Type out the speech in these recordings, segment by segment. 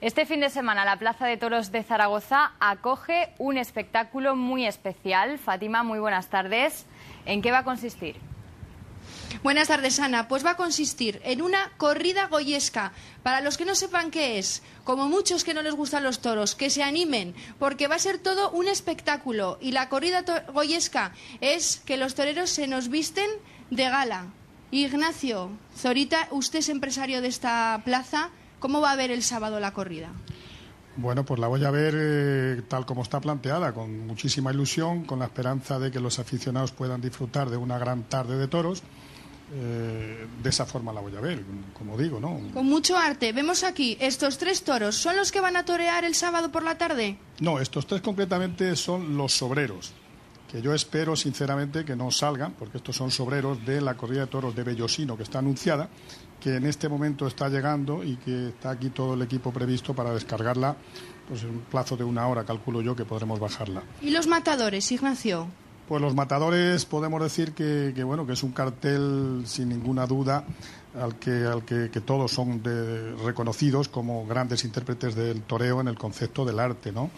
Este fin de semana la Plaza de Toros de Zaragoza acoge un espectáculo muy especial. Fátima, muy buenas tardes. ¿En qué va a consistir? Buenas tardes, Ana. Pues va a consistir en una corrida goyesca. Para los que no sepan qué es, como muchos que no les gustan los toros, que se animen, porque va a ser todo un espectáculo. Y la corrida goyesca es que los toreros se nos visten de gala. Ignacio Zorita, usted es empresario de esta plaza. ¿Cómo va a ver el sábado la corrida? Bueno, pues la voy a ver tal como está planteada, con muchísima ilusión, con la esperanza de que los aficionados puedan disfrutar de una gran tarde de toros. De esa forma la voy a ver, como digo, ¿no? Con mucho arte. Vemos aquí, estos 3 toros, ¿son los que van a torear el sábado por la tarde? No, estos 3 concretamente son los sobreros, que yo espero sinceramente que no salgan, porque estos son sobreros de la corrida de toros de Bellosino, que está anunciada, que en este momento está llegando y que está aquí todo el equipo previsto para descargarla, pues en un plazo de 1 hora, calculo yo, que podremos bajarla. ¿Y los matadores, Ignacio? Pues los matadores podemos decir que bueno, que es un cartel sin ninguna duda al que todos son reconocidos como grandes intérpretes del toreo en el concepto del arte, ¿no?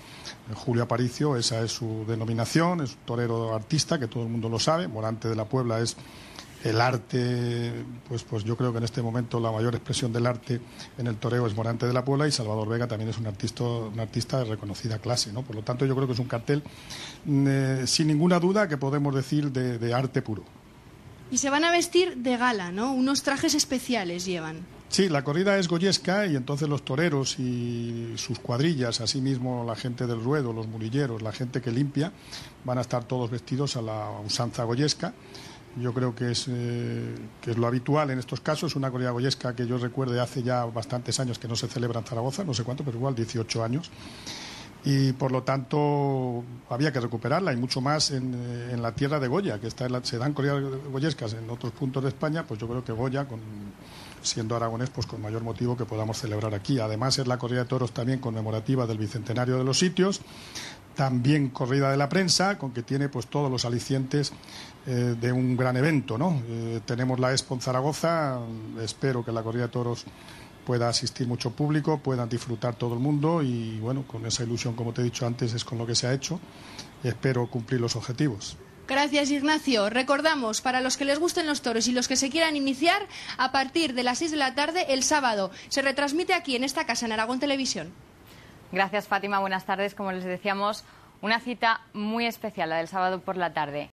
Julio Aparicio, esa es su denominación, es un torero artista, que todo el mundo lo sabe. Morante de la Puebla es el arte, pues yo creo que en este momento la mayor expresión del arte en el toreo es Morante de la Puebla, y Salvador Vega también es un artista de reconocida clase, ¿no? Por lo tanto, yo creo que es un cartel sin ninguna duda que podemos decir de arte puro. Y se van a vestir de gala, ¿no? Unos trajes especiales llevan. Sí, la corrida es goyesca y entonces los toreros y sus cuadrillas, asimismo la gente del ruedo, los mulilleros, la gente que limpia, van a estar todos vestidos a la usanza goyesca. Yo creo que es lo habitual en estos casos. Una corrida goyesca que yo recuerde hace ya bastantes años que no se celebra en Zaragoza, no sé cuánto, pero igual 18 años. Y por lo tanto había que recuperarla, y mucho más en la tierra de Goya, que se dan corridas goyescas en otros puntos de España. Pues yo creo que Goya, siendo aragonés, pues con mayor motivo que podamos celebrar aquí. Además es la corrida de toros también conmemorativa del bicentenario de los sitios, también corrida de la prensa, con que tiene pues todos los alicientes de un gran evento, ¿no? Tenemos la Expo en Zaragoza, espero que la corrida de toros pueda asistir mucho público, puedan disfrutar todo el mundo, y bueno, con esa ilusión, como te he dicho antes, es con lo que se ha hecho, y espero cumplir los objetivos. Gracias, Ignacio. Recordamos, para los que les gusten los toros y los que se quieran iniciar, a partir de las 6 de la tarde el sábado se retransmite aquí en esta casa, en Aragón Televisión. Gracias, Fátima. Buenas tardes. Como les decíamos, una cita muy especial, la del sábado por la tarde.